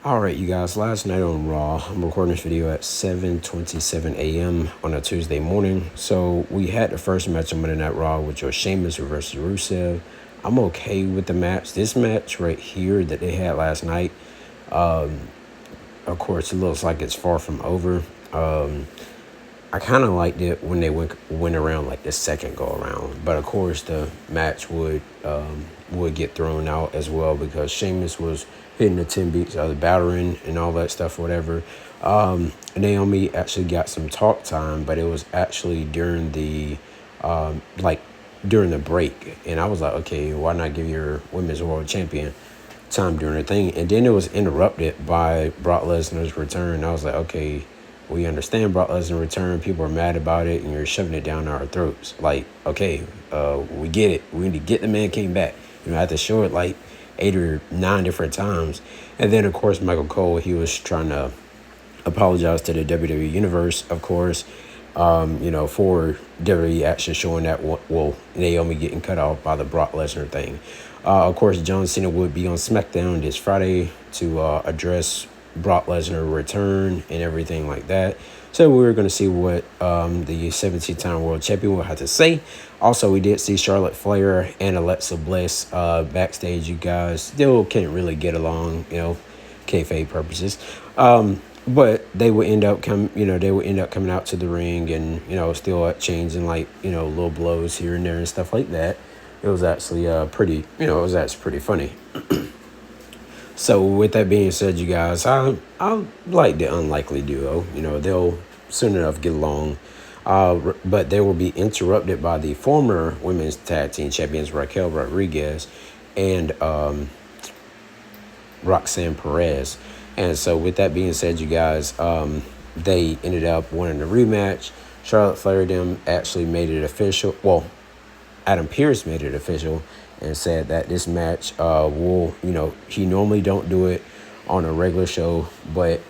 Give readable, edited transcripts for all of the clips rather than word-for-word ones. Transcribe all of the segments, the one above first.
All right, you guys, last night on Raw, I'm recording this video at 7:27 a.m. on a Tuesday morning. So we had the first match on Monday Night Raw, which was Sheamus versus Rusev. I'm okay with the match. This match right here that they had last night, of course, it looks like it's far from over. I kind of liked it when they went around like the second go around, but of course the match would get thrown out as well because Sheamus was hitting the 10 beats of the battering and all that stuff, whatever. Naomi actually got some talk time, but it was actually during the during the break, and I was like, okay, why not give your women's world champion time during the thing? And then it was interrupted by Brock Lesnar's return. I was like, okay, we understand Brock Lesnar return. People are mad about it, and you're shoving it down our throats. Like, okay, we get it. We need to get the man came back. I had to show it like 8 or 9 different times. And then, of course, Michael Cole, he was trying to apologize to the WWE Universe, of course, for WWE actually showing that, Naomi getting cut off by the Brock Lesnar thing. Of course, John Cena would be on SmackDown this Friday to address Brock Lesnar return and everything like that. So we were going to see what the 17-time world champion will have to say. Also, we did see Charlotte Flair and Alexa Bliss backstage. You guys still can't really get along, kayfabe purposes. But they would end up coming out to the ring and still changing little blows here and there and stuff like that. It was actually pretty funny. So with that being said, you guys, I like the unlikely duo. They'll soon enough get along. But they will be interrupted by the former women's tag team champions Raquel Rodriguez and Roxanne Perez. And so with that being said, you guys, they ended up winning the rematch. Charlotte Flair them actually made it official. Well, Adam Pearce made it official and said that this match he normally don't do it on a regular show, but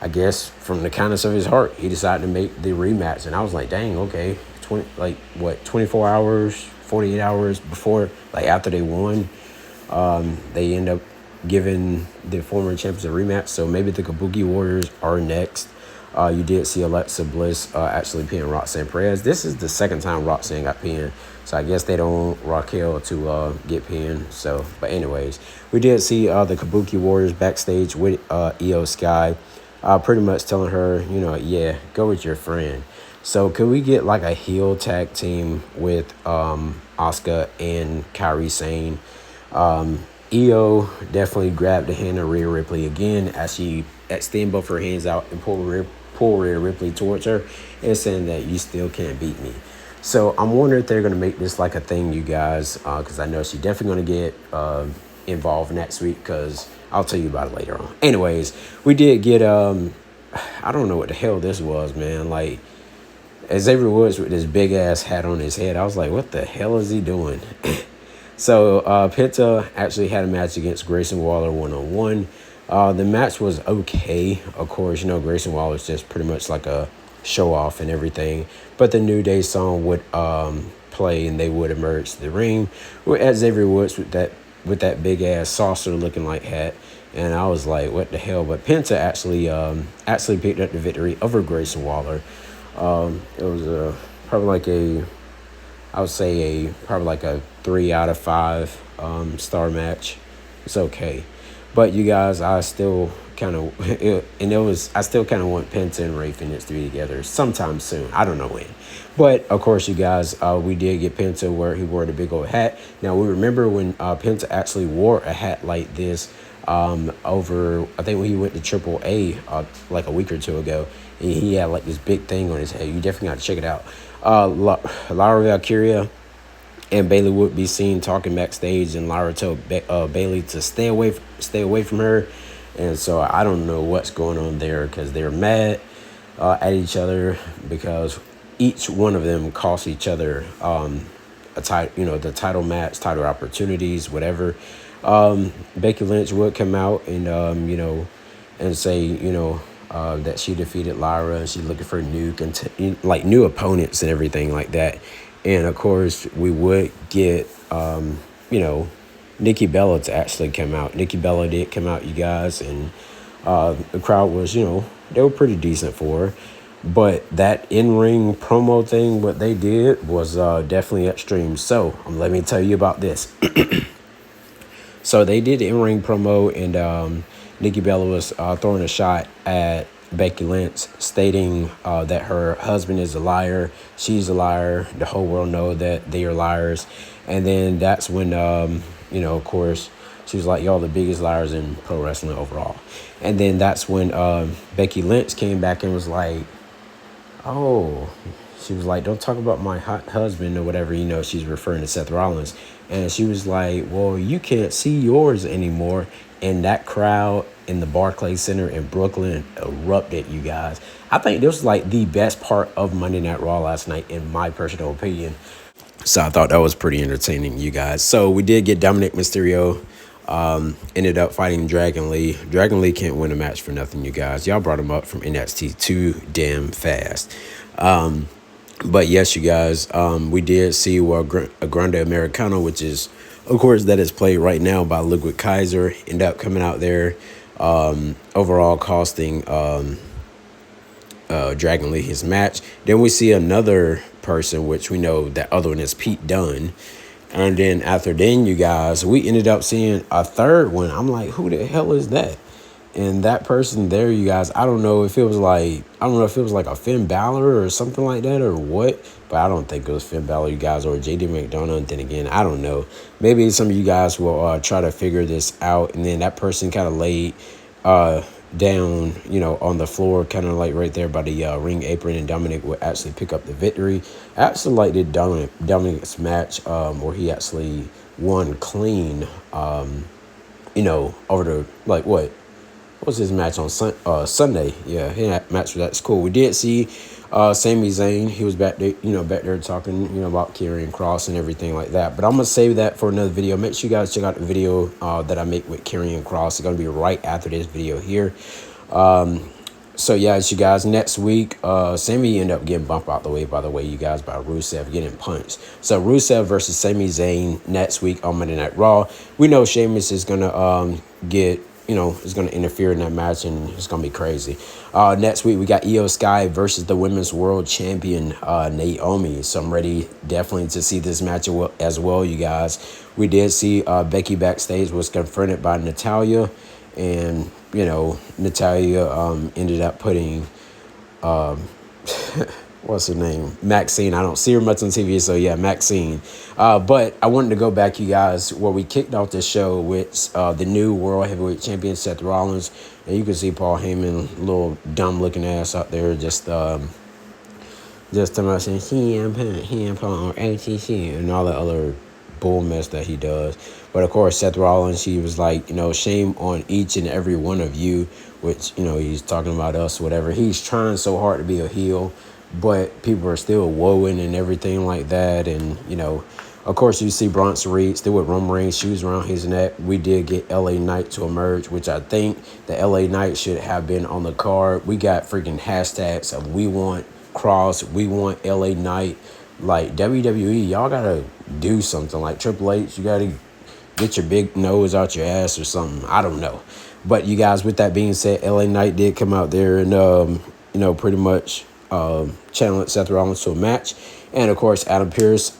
I guess from the kindness of his heart, he decided to make the rematch. And I was like, dang, okay, 24 hours, 48 hours before, after they won, they end up giving the former champions a rematch. So maybe the Kabuki Warriors are next. You did see Alexa Bliss actually pinning Roxanne Perez. This is the second time Roxanne got pinned. So I guess they don't want Raquel to get pinned. So, but anyways, we did see the Kabuki Warriors backstage with Io Sky, pretty much telling her, yeah, go with your friend. So could we get a heel tag team with Asuka and Kairi Sane? Io definitely grabbed the hand of Rhea Ripley again as she extended both her hands out and pull Rhea Ripley towards her and saying that you still can't beat me. So I'm wondering if they're going to make this a thing, you guys, because I know she's definitely going to get involved next week, because I'll tell you about it later on. Anyways, we did get, I don't know what the hell this was, man. Xavier Woods with this big-ass hat on his head. I was like, what the hell is he doing? So Penta actually had a match against Grayson Waller one-on-one. The match was okay. Of course, Grayson Waller is just pretty much like a show-off and everything. But the New Day song would play and they would emerge to the ring at Xavier Woods with that big-ass saucer-looking hat. And I was like, what the hell? But Penta actually picked up the victory over Grayson Waller. It was probably a 3 out of 5 star match. It's okay. But you guys, I still kind of want Penta and Rey Fenix to be together sometime soon. I don't know when. But of course, you guys, we did get Penta where he wore the big old hat. Now we remember when Penta actually wore a hat like this over, I think when he went to AAA a week or two ago, and he had this big thing on his head. You definitely got to check it out. Lyra Valkyria and Bayley would be seen talking backstage, and Lyra told Bayley to stay away from her. And so I don't know what's going on there, because they're mad at each other because each one of them cost each other the title match, title opportunities, whatever. Becky Lynch would come out and and say that she defeated Lyra and she's looking for new opponents and everything like that. And of course, we would get Nikki Bella to actually come out. Nikki Bella did come out, you guys, and The crowd was, they were pretty decent for her. But that in-ring promo thing, what they did was definitely extreme. So let me tell you about this. So they did the in-ring promo, and Nikki Bella was throwing a shot at Becky Lynch, stating that her husband is a liar, she's a liar, the whole world know that they are liars. And then that's when, of course, she was like, y'all the biggest liars in pro wrestling overall. And then that's when Becky Lynch came back and was like, oh, she was like, don't talk about my hot husband or whatever, she's referring to Seth Rollins. And she was like, well, you can't see yours anymore. And that crowd in the Barclays Center in Brooklyn erupted, you guys. I think this was like the best part of Monday Night Raw last night, in my personal opinion. So I thought that was pretty entertaining, you guys. So we did get Dominic Mysterio. Ended up fighting Dragon Lee. Dragon Lee can't win a match for nothing, you guys. Y'all brought him up from NXT too damn fast. But yes, you guys, we did see a Grande Americano, which is, of course, that is played right now by Ludwig Kaiser, end up coming out there, overall costing Dragon Lee his match. Then we see another person, which we know that other one is Pete Dunne. And then after then, you guys, we ended up seeing a third one. I'm like, who the hell is that? And that person there, you guys, I don't know if it was like a Finn Balor or something like that or what, but I don't think it was Finn Balor, you guys, or JD McDonough. Then again, I don't know. Maybe some of you guys will try to figure this out. And then that person kind of laid down, on the floor, kind of like right there by the ring apron, and Dominic would actually pick up the victory. I actually like the Dominic's match where he actually won clean, over the, like, what was his match on Sunday? Yeah, his match, that's cool. We did see Sami Zayn. He was back there talking, about Karrion Kross and everything like that. But I'm going to save that for another video. Make sure you guys check out the video that I make with Karrion Kross. It's going to be right after this video here. So, yeah, you guys, next week, Sami ended up getting bumped out the way, by the way, you guys, by Rusev getting punched. So, Rusev versus Sami Zayn next week on Monday Night Raw. We know Sheamus is going to is going to interfere in that match, and it's going to be crazy. Next week, we got Io Sky versus the Women's World Champion, Naomi. So I'm ready definitely to see this match as well, you guys. We did see Becky backstage was confronted by Natalya, and, Natalya ended up putting... what's her name? Maxine. I don't see her much on TV, so yeah, Maxine. But I wanted to go back, you guys, where we kicked off the show with the new World Heavyweight Champion, Seth Rollins. And you can see Paul Heyman, little dumb-looking ass out there, just talking about saying, CM Punk, OTC, and all that other bull mess that he does. But, of course, Seth Rollins, he was like, shame on each and every one of you, which, he's talking about us, whatever. He's trying so hard to be a heel, but people are still woeing and everything like that. And, of course, you see Bronson Reed still with Roman Reigns shoes around his neck. We did get LA Knight to emerge, which I think the LA Knight should have been on the card. We got freaking hashtags of we want Cross, we want LA Knight. Like, WWE, y'all got to do something. Like Triple H, you got to get your big nose out your ass or something. I don't know. But, you guys, with that being said, LA Knight did come out there and, pretty much... challenged Seth Rollins to a match. And of course, Adam Pearce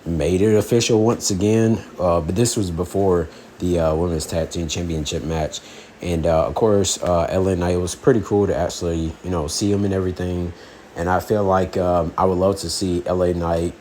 made it official once again, but this was before the Women's Tag Team Championship match. And of course, LA Knight, was pretty cool to actually see him and everything. And I feel like I would love to see LA Knight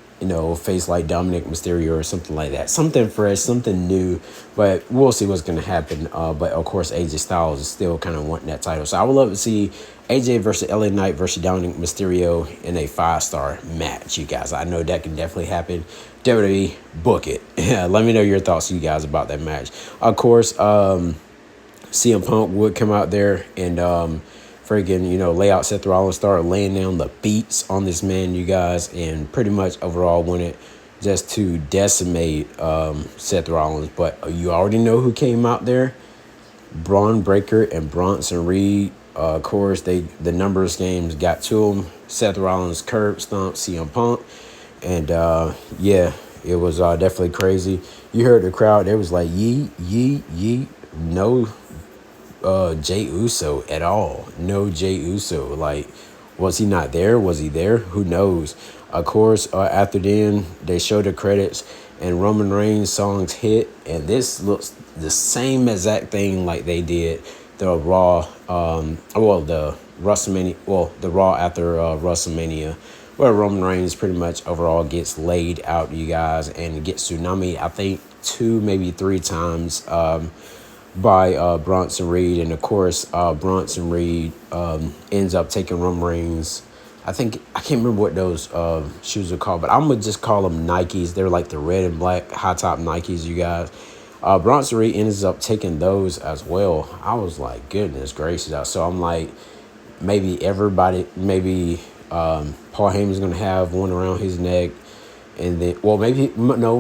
face like Dominic Mysterio or something like that. Something fresh, something new. But we'll see what's going to happen. But, of course, AJ Styles is still kind of wanting that title. So I would love to see AJ versus LA Knight versus Dominic Mysterio in a 5-star match, you guys. I know that can definitely happen. WWE, book it. Yeah, let me know your thoughts, you guys, about that match. Of course, CM Punk would come out there and lay out Seth Rollins, start laying down the beats on this man, you guys, and pretty much overall wanted just to decimate Seth Rollins. But you already know who came out there. Braun Breaker and Bronson Reed. Of course, the numbers games got to him. Seth Rollins curb stomped CM Punk. And, it was definitely crazy. You heard the crowd. They was like, yeet, yeet, yeet. No Jay Uso at all. No Jay Uso. Like, was he not there? Was he there? Who knows? Of course, after then, they showed the credits and Roman Reigns songs hit. And this looks the same exact thing like they did the Raw, the WrestleMania, the Raw after WrestleMania, where Roman Reigns pretty much overall gets laid out, you guys, and gets tsunami, I think, 2, maybe 3 times. By Bronson Reed. And of course, Bronson Reed ends up taking Roman Reigns. I can't remember what those shoes are called, but I'm going to just call them Nikes. They're like the red and black high top Nikes, you guys. Bronson Reed ends up taking those as well. I was like, goodness gracious. So I'm like, maybe Paul Heyman's going to have one around his neck. And then,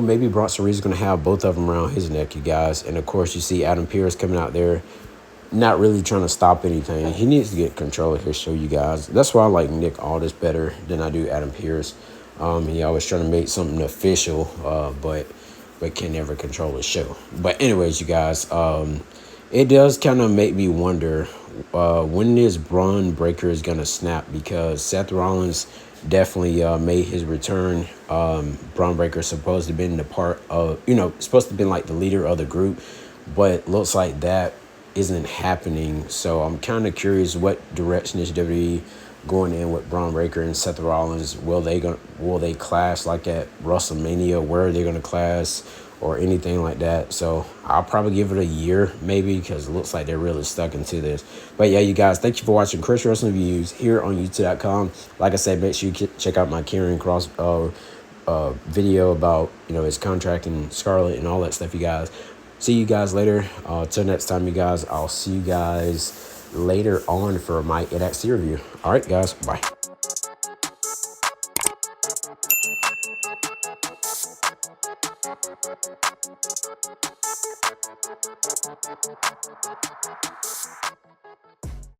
maybe Bronson Reed's going to have both of them around his neck, you guys. And, of course, you see Adam Pearce coming out there, not really trying to stop anything. He needs to get control of his show, you guys. That's why I like Nick Aldis better than I do Adam Pearce. He always trying to make something official, but can never control his show. But anyways, you guys, it does kind of make me wonder when this Braun Breaker is going to snap, because Seth Rollins definitely made his return. Braun Breaker supposed to have been supposed to have been like the leader of the group, but looks like that isn't happening. So I'm kind of curious what direction is WWE going in with Braun Breaker and Seth Rollins. Will they clash like at WrestleMania? Where are they going to clash or anything like that? So I'll probably give it a year maybe, because it looks like they're really stuck into this. But yeah, you guys, thank you for watching Chris Wrestling Reviews here on YouTube.com. Like I said, make sure you check out my Karrion Kross video about his contract and Scarlett and all that stuff, you guys. See you guys later. Till next time, you guys. I'll see you guys later on for my NXT review. All right, guys. Bye.